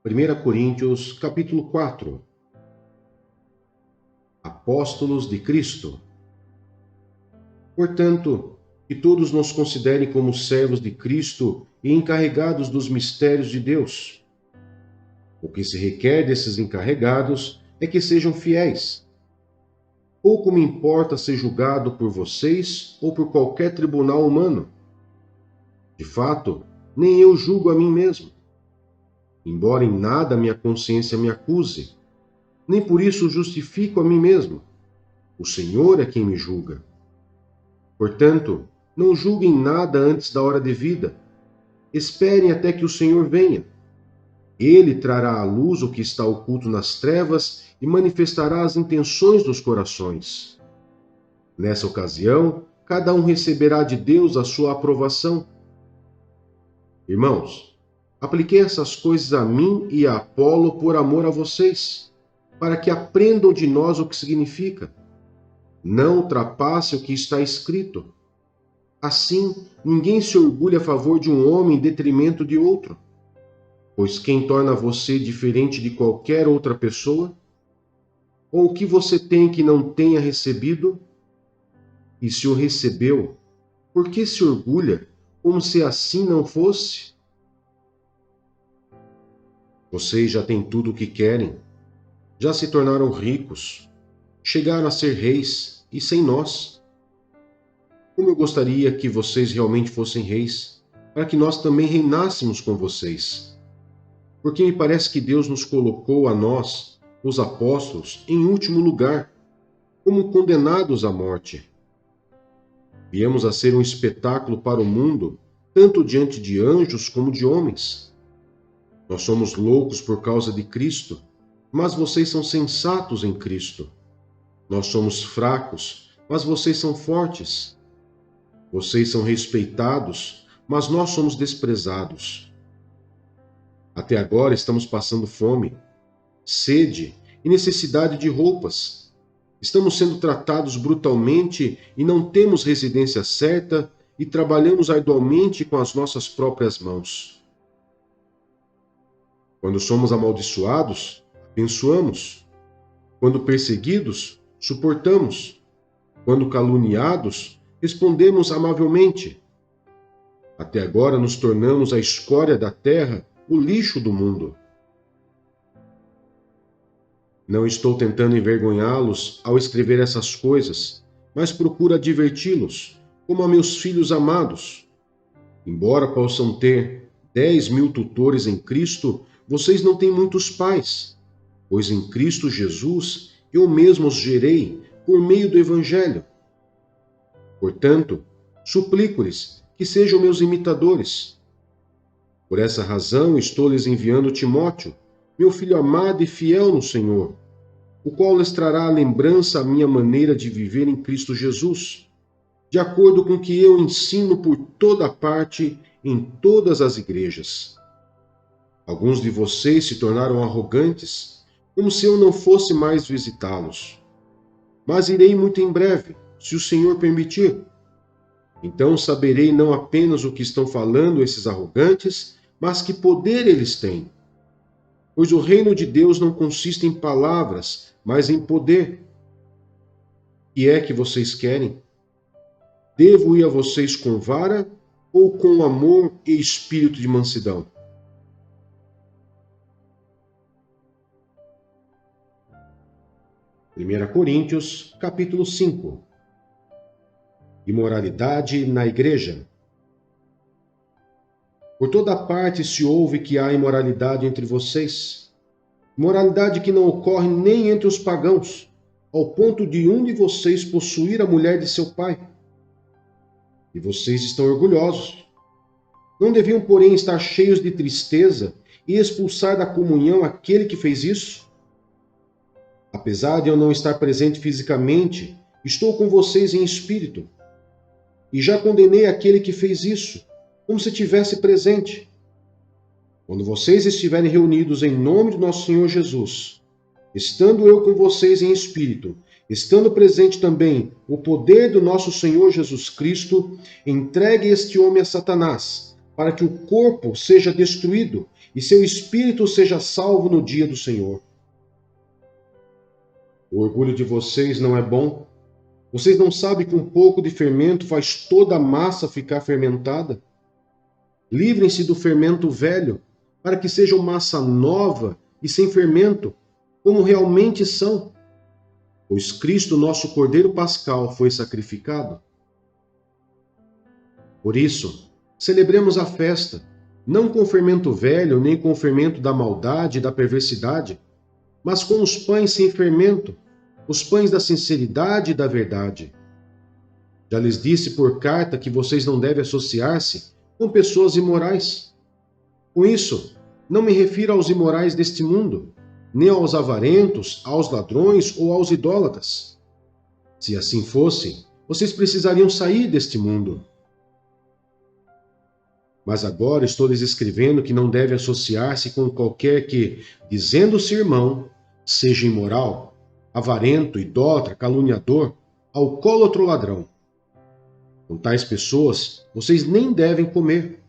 1 Coríntios, capítulo 4. Apóstolos de Cristo. Portanto, que todos nos considerem como servos de Cristo e encarregados dos mistérios de Deus. O que se requer desses encarregados é que sejam fiéis. Pouco me importa ser julgado por vocês ou por qualquer tribunal humano. De fato, nem eu julgo a mim mesmo. Embora em nada minha consciência me acuse, nem por isso justifico a mim mesmo. O Senhor é quem me julga. Portanto, não julguem nada antes da hora devida. Esperem até que o Senhor venha. Ele trará à luz o que está oculto nas trevas e manifestará as intenções dos corações. Nessa ocasião, cada um receberá de Deus a sua aprovação. Irmãos, apliquei essas coisas a mim e a Apolo por amor a vocês, para que aprendam de nós o que significa. Não ultrapasse o que está escrito. Assim, ninguém se orgulha a favor de um homem em detrimento de outro. Pois quem torna você diferente de qualquer outra pessoa? Ou o que você tem que não tenha recebido? E se o recebeu, por que se orgulha, como se assim não fosse? Vocês já têm tudo o que querem, já se tornaram ricos, chegaram a ser reis e sem nós. Como eu gostaria que vocês realmente fossem reis, para que nós também reinássemos com vocês. Porque me parece que Deus nos colocou a nós, os apóstolos, em último lugar, como condenados à morte. Viemos a ser um espetáculo para o mundo, tanto diante de anjos como de homens. Nós somos loucos por causa de Cristo, mas vocês são sensatos em Cristo. Nós somos fracos, mas vocês são fortes. Vocês são respeitados, mas nós somos desprezados. Até agora estamos passando fome, sede e necessidade de roupas. Estamos sendo tratados brutalmente e não temos residência certa e trabalhamos arduamente com as nossas próprias mãos. Quando somos amaldiçoados, abençoamos. Quando perseguidos, suportamos. Quando caluniados, respondemos amavelmente. Até agora nos tornamos a escória da terra, o lixo do mundo. Não estou tentando envergonhá-los ao escrever essas coisas, mas procuro adverti-los, como a meus filhos amados. Embora possam ter 10.000 tutores em Cristo, vocês não têm muitos pais, pois em Cristo Jesus eu mesmo os gerei por meio do Evangelho. Portanto, suplico-lhes que sejam meus imitadores. Por essa razão estou lhes enviando Timóteo, meu filho amado e fiel no Senhor, o qual lhes trará à lembrança a minha maneira de viver em Cristo Jesus, de acordo com o que eu ensino por toda parte em todas as igrejas. Alguns de vocês se tornaram arrogantes, como se eu não fosse mais visitá-los. Mas irei muito em breve, se o Senhor permitir. Então saberei não apenas o que estão falando esses arrogantes, mas que poder eles têm. Pois o reino de Deus não consiste em palavras, mas em poder. O que é que vocês querem? Devo ir a vocês com vara ou com amor e espírito de mansidão? Primeira Coríntios, capítulo 5. Imoralidade na igreja. Por toda parte se ouve que há imoralidade entre vocês. Imoralidade que não ocorre nem entre os pagãos, ao ponto de um de vocês possuir a mulher de seu pai. E vocês estão orgulhosos. Não deviam, porém, estar cheios de tristeza e expulsar da comunhão aquele que fez isso? Apesar de eu não estar presente fisicamente, estou com vocês em espírito. E já condenei aquele que fez isso, como se estivesse presente. Quando vocês estiverem reunidos em nome de nosso Senhor Jesus, estando eu com vocês em espírito, estando presente também o poder do nosso Senhor Jesus Cristo, entregue este homem a Satanás, para que o corpo seja destruído e seu espírito seja salvo no dia do Senhor. O orgulho de vocês não é bom. Vocês não sabem que um pouco de fermento faz toda a massa ficar fermentada? Livrem-se do fermento velho, para que sejam massa nova e sem fermento, como realmente são. Pois Cristo, nosso Cordeiro Pascal, foi sacrificado. Por isso, celebremos a festa, não com fermento velho, nem com o fermento da maldade e da perversidade, mas com os pães sem fermento, os pães da sinceridade e da verdade. Já lhes disse por carta que vocês não devem associar-se com pessoas imorais. Com isso, não me refiro aos imorais deste mundo, nem aos avarentos, aos ladrões ou aos idólatras. Se assim fosse, vocês precisariam sair deste mundo. Mas agora estou lhes escrevendo que não deve associar-se com qualquer que, dizendo-se irmão, seja imoral, avarento, idólatra, caluniador, alcoólatra ou ladrão. Com tais pessoas, vocês nem devem comer.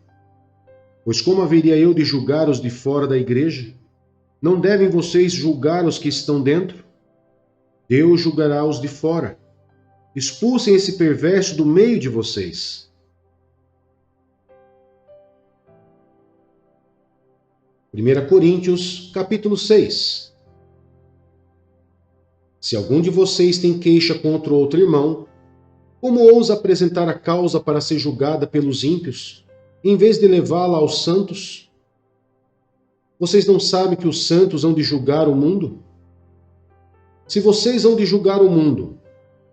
Pois como haveria eu de julgar os de fora da igreja? Não devem vocês julgar os que estão dentro? Deus julgará os de fora. Expulsem esse perverso do meio de vocês. 1 Coríntios, capítulo 6. Se algum de vocês tem queixa contra outro irmão, como ousa apresentar a causa para ser julgada pelos ímpios, em vez de levá-la aos santos? Vocês não sabem que os santos hão de julgar o mundo? Se vocês hão de julgar o mundo,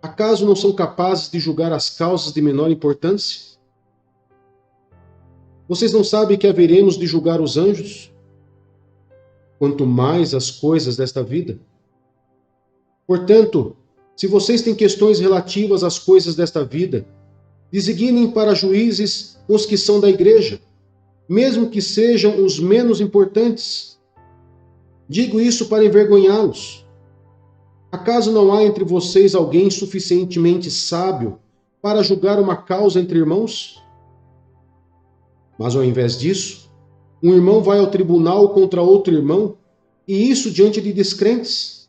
acaso não são capazes de julgar as causas de menor importância? Vocês não sabem que haveremos de julgar os anjos? Quanto mais as coisas desta vida. Portanto, se vocês têm questões relativas às coisas desta vida, designem para juízes os que são da igreja, mesmo que sejam os menos importantes. Digo isso para envergonhá-los. Acaso não há entre vocês alguém suficientemente sábio para julgar uma causa entre irmãos? Mas ao invés disso, um irmão vai ao tribunal contra outro irmão, e isso diante de descrentes.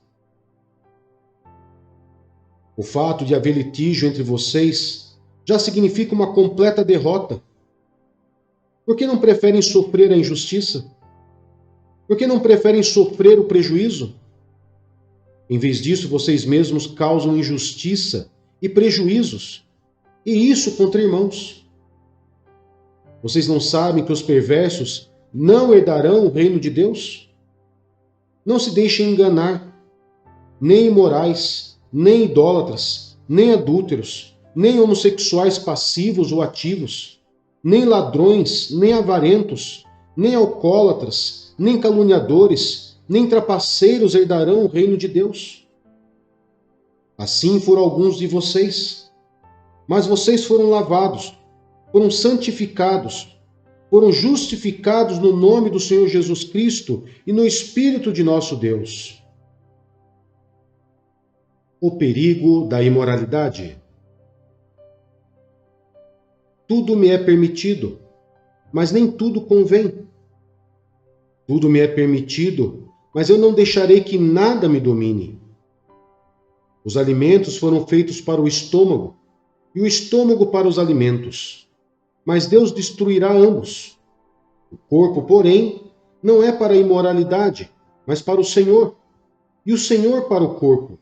O fato de haver litígio entre vocês já significa uma completa derrota. Por que não preferem sofrer a injustiça? Por que não preferem sofrer o prejuízo? Em vez disso, vocês mesmos causam injustiça e prejuízos, e isso contra irmãos. Vocês não sabem que os perversos não herdarão o reino de Deus? Não se deixem enganar, nem imorais, nem idólatras, nem adúlteros, nem homossexuais passivos ou ativos, nem ladrões, nem avarentos, nem alcoólatras, nem caluniadores, nem trapaceiros herdarão o reino de Deus. Assim foram alguns de vocês, mas vocês foram lavados, foram santificados, foram justificados no nome do Senhor Jesus Cristo e no Espírito de nosso Deus. O perigo da imoralidade. Tudo me é permitido, mas nem tudo convém. Tudo me é permitido, mas eu não deixarei que nada me domine. Os alimentos foram feitos para o estômago, e o estômago para os alimentos. Mas Deus destruirá ambos. O corpo, porém, não é para a imoralidade, mas para o Senhor, e o Senhor para o corpo.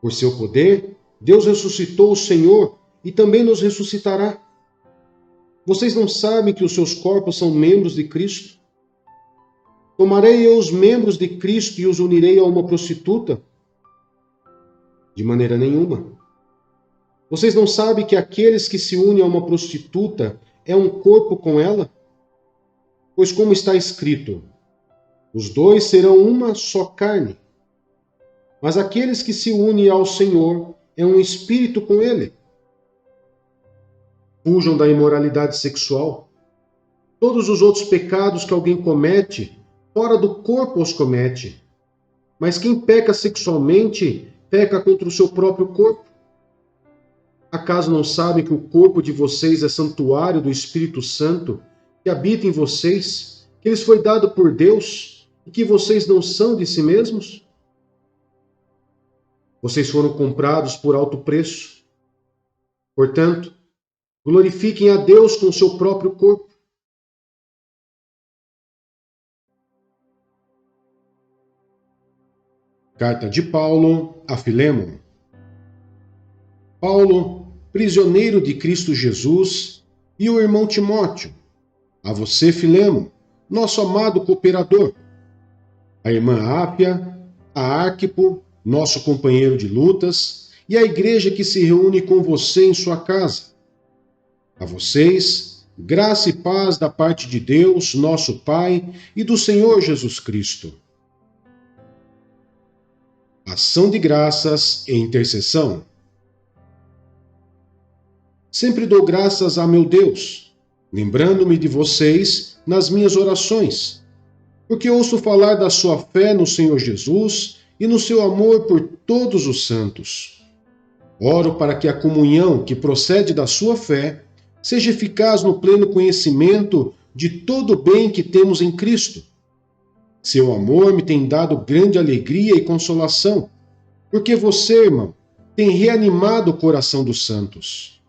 Por seu poder, Deus ressuscitou o Senhor e também nos ressuscitará. Vocês não sabem que os seus corpos são membros de Cristo? Tomarei eu os membros de Cristo e os unirei a uma prostituta? De maneira nenhuma. Vocês não sabem que aqueles que se unem a uma prostituta é um corpo com ela? Pois como está escrito, os dois serão uma só carne. Mas aqueles que se unem ao Senhor é um espírito com ele. Fujam da imoralidade sexual. Todos os outros pecados que alguém comete, fora do corpo os comete. Mas quem peca sexualmente, peca contra o seu próprio corpo. Acaso não sabem que o corpo de vocês é santuário do Espírito Santo, que habita em vocês, que lhes foi dado por Deus e que vocês não são de si mesmos? Vocês foram comprados por alto preço. Portanto, glorifiquem a Deus com o seu próprio corpo. Carta de Paulo a Filémon. Paulo, prisioneiro de Cristo Jesus, e o irmão Timóteo, a você, Filémon, nosso amado cooperador, a irmã Ápia, a Arquipo, nosso companheiro de lutas, e a igreja que se reúne com você em sua casa. A vocês, graça e paz da parte de Deus, nosso Pai, e do Senhor Jesus Cristo. Ação de graças e intercessão. Sempre dou graças a meu Deus, lembrando-me de vocês nas minhas orações, porque ouço falar da sua fé no Senhor Jesus e no seu amor por todos os santos. Oro para que a comunhão que procede da sua fé seja eficaz no pleno conhecimento de todo o bem que temos em Cristo. Seu amor me tem dado grande alegria e consolação, porque você, irmão, tem reanimado o coração dos santos.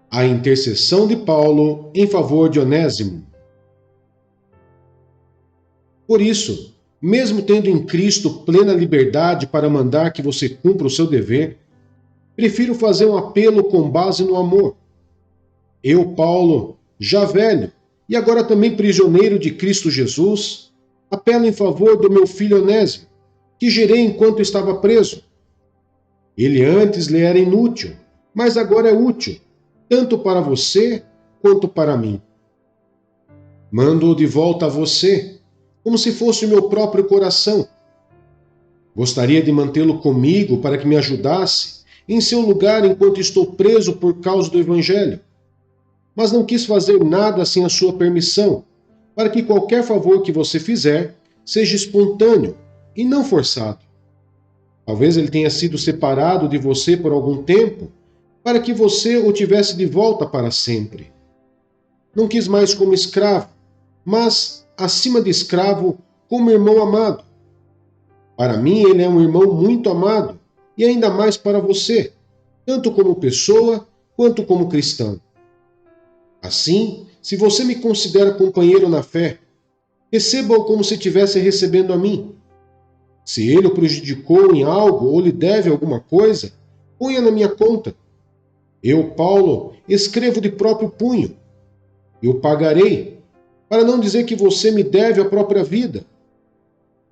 A intercessão de Paulo em favor de Onésimo. Por isso, mesmo tendo em Cristo plena liberdade para mandar que você cumpra o seu dever, prefiro fazer um apelo com base no amor. Eu, Paulo, já velho e agora também prisioneiro de Cristo Jesus, apelo em favor do meu filho Onésimo, que gerei enquanto estava preso. Ele antes lhe era inútil, mas agora é útil, tanto para você quanto para mim. Mando-o de volta a você, como se fosse o meu próprio coração. Gostaria de mantê-lo comigo para que me ajudasse em seu lugar enquanto estou preso por causa do Evangelho. Mas não quis fazer nada sem a sua permissão, para que qualquer favor que você fizer seja espontâneo e não forçado. Talvez ele tenha sido separado de você por algum tempo, para que você o tivesse de volta para sempre. Não quis mais como escravo, mas, acima de escravo, como irmão amado. Para mim, ele é um irmão muito amado, e ainda mais para você, tanto como pessoa quanto como cristão. Assim, se você me considera companheiro na fé, receba-o como se estivesse recebendo a mim. Se ele o prejudicou em algo ou lhe deve alguma coisa, ponha na minha conta. Eu, Paulo, escrevo de próprio punho. Eu pagarei, para não dizer que você me deve a própria vida.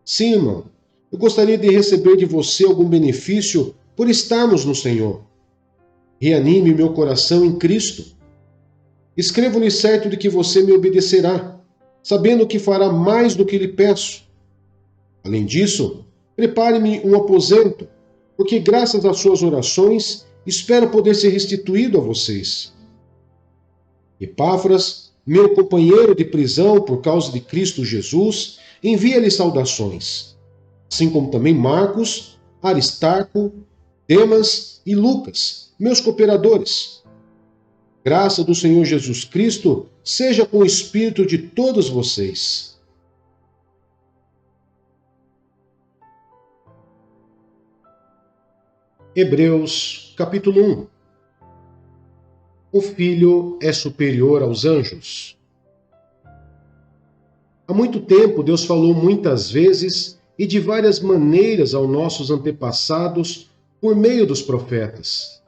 Sim, irmão, eu gostaria de receber de você algum benefício por estarmos no Senhor. Reanime meu coração em Cristo. Escrevo-lhe certo de que você me obedecerá, sabendo que fará mais do que lhe peço. Além disso, prepare-me um aposento, porque graças às suas orações espero poder ser restituído a vocês. Epáfras, meu companheiro de prisão por causa de Cristo Jesus, envia-lhe saudações, assim como também Marcos, Aristarco, Demas e Lucas, meus cooperadores. Graça do Senhor Jesus Cristo seja com o espírito de todos vocês. Hebreus, capítulo 1. O Filho é superior aos anjos. Há muito tempo Deus falou muitas vezes e de várias maneiras aos nossos antepassados por meio dos profetas.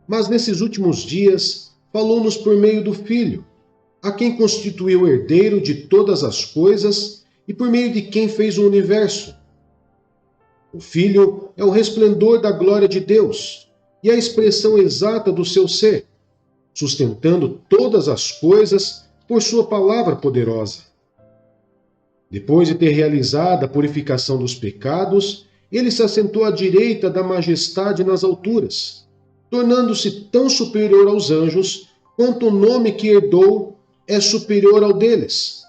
Mas nesses últimos dias falou-nos por meio do Filho, a quem constituiu herdeiro de todas as coisas e por meio de quem fez o universo. O Filho é o resplendor da glória de Deus e a expressão exata do seu ser, sustentando todas as coisas por sua palavra poderosa. Depois de ter realizado a purificação dos pecados, ele se assentou à direita da majestade nas alturas, tornando-se tão superior aos anjos quanto o nome que herdou é superior ao deles.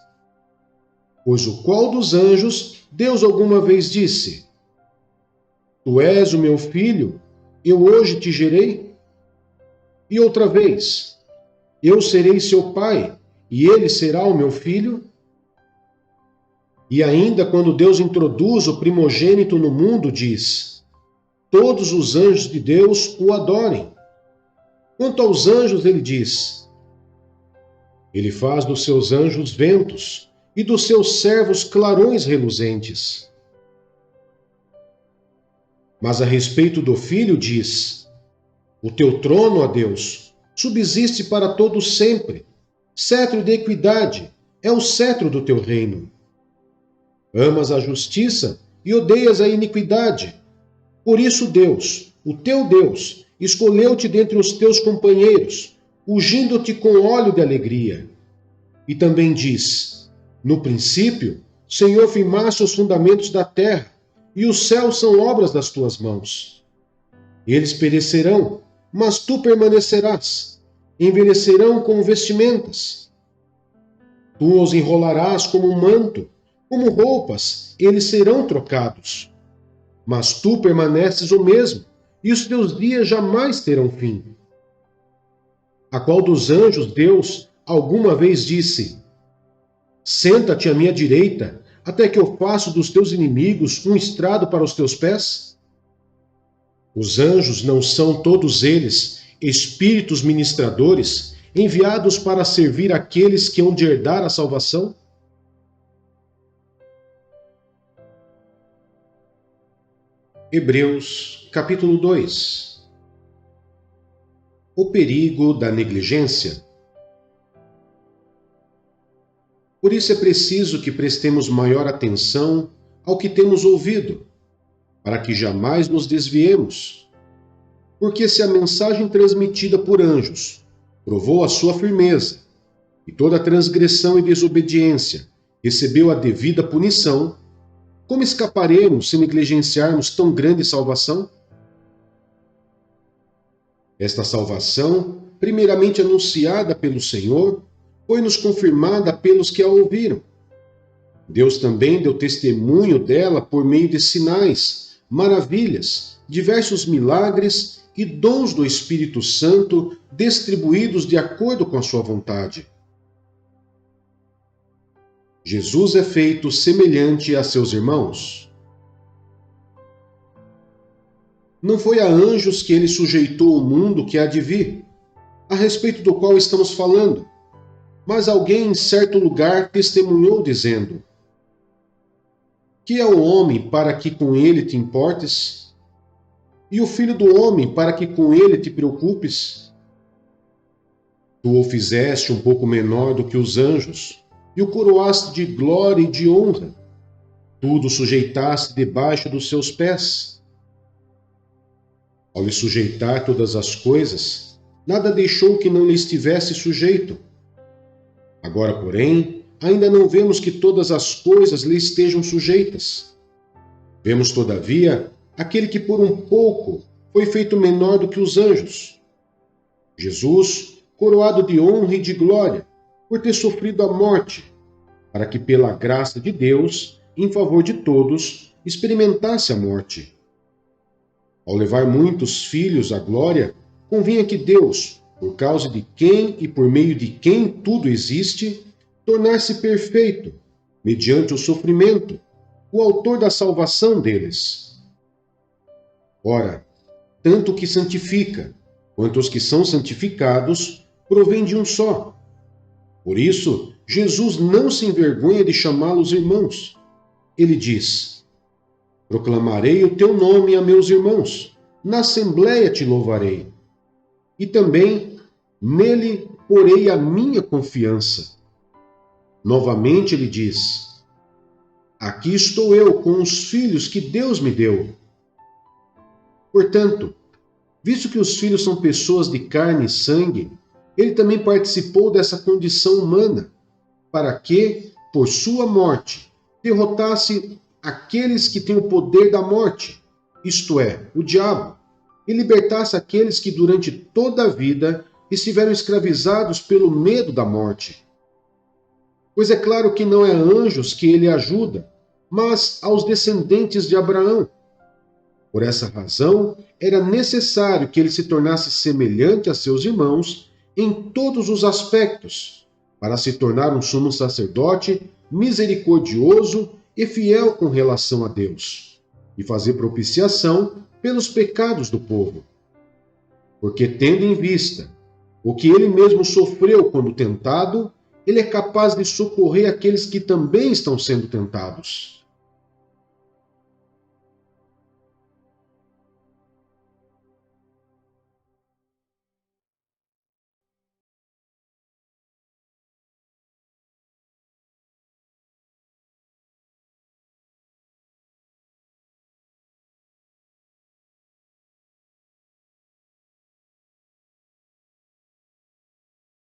Pois o qual dos anjos Deus alguma vez disse: Tu és o meu filho, eu hoje te gerei? E outra vez, eu serei seu pai, e ele será o meu filho? E ainda quando Deus introduz o primogênito no mundo, diz: todos os anjos de Deus o adorem. Quanto aos anjos, ele diz: ele faz dos seus anjos ventos e dos seus servos clarões reluzentes. Mas a respeito do Filho diz: o teu trono, ó Deus, subsiste para todo sempre. Cetro de equidade é o cetro do teu reino. Amas a justiça e odeias a iniquidade. Por isso Deus, o teu Deus, escolheu-te dentre os teus companheiros, ungindo-te com óleo de alegria. E também diz: no princípio, Senhor, firmaste os fundamentos da terra, e os céus são obras das tuas mãos. Eles perecerão, mas tu permanecerás. Envelhecerão como vestimentas. Tu os enrolarás como um manto, como roupas, eles serão trocados. Mas tu permaneces o mesmo, e os teus dias jamais terão fim. A qual dos anjos Deus alguma vez disse: senta-te à minha direita, até que eu faça dos teus inimigos um estrado para os teus pés? Os anjos não são todos eles espíritos ministradores, enviados para servir aqueles que hão de herdar a salvação? Hebreus, capítulo 2. O perigo da negligência. Por isso é preciso que prestemos maior atenção ao que temos ouvido, para que jamais nos desviemos. Porque se a mensagem transmitida por anjos provou a sua firmeza, e toda transgressão e desobediência recebeu a devida punição, como escaparemos se negligenciarmos tão grande salvação? Esta salvação, primeiramente anunciada pelo Senhor, foi-nos confirmada pelos que a ouviram. Deus também deu testemunho dela por meio de sinais, maravilhas, diversos milagres e dons do Espírito Santo distribuídos de acordo com a sua vontade. Jesus é feito semelhante a seus irmãos. Não foi a anjos que ele sujeitou o mundo que há de vir, a respeito do qual estamos falando, mas alguém em certo lugar testemunhou dizendo: que é o homem para que com ele te importes? E o filho do homem para que com ele te preocupes? Tu o fizeste um pouco menor do que os anjos, e o coroaste de glória e de honra. Tudo sujeitaste debaixo dos seus pés. Ao lhe sujeitar todas as coisas, nada deixou que não lhe estivesse sujeito. Agora, porém, ainda não vemos que todas as coisas lhe estejam sujeitas. Vemos, todavia, aquele que por um pouco foi feito menor do que os anjos. Jesus, coroado de honra e de glória, por ter sofrido a morte, para que pela graça de Deus, em favor de todos, experimentasse a morte. Ao levar muitos filhos à glória, convinha que Deus, por causa de quem e por meio de quem tudo existe, tornar-se perfeito, mediante o sofrimento, o autor da salvação deles. Ora, tanto o que santifica, quanto os que são santificados, provém de um só. Por isso, Jesus não se envergonha de chamá-los irmãos. Ele diz: proclamarei o teu nome a meus irmãos, na assembleia te louvarei. E também nele porei a minha confiança. Novamente ele diz: aqui estou eu com os filhos que Deus me deu. Portanto, visto que os filhos são pessoas de carne e sangue, ele também participou dessa condição humana, para que, por sua morte, derrotasse aqueles que têm o poder da morte, isto é, o diabo, e libertasse aqueles que durante toda a vida estiveram escravizados pelo medo da morte. Pois é claro que não é anjos que ele ajuda, mas aos descendentes de Abraão. Por essa razão, era necessário que ele se tornasse semelhante a seus irmãos em todos os aspectos, para se tornar um sumo sacerdote misericordioso e fiel com relação a Deus, e fazer propiciação pelos pecados do povo. Porque, tendo em vista o que ele mesmo sofreu quando tentado, ele é capaz de socorrer aqueles que também estão sendo tentados.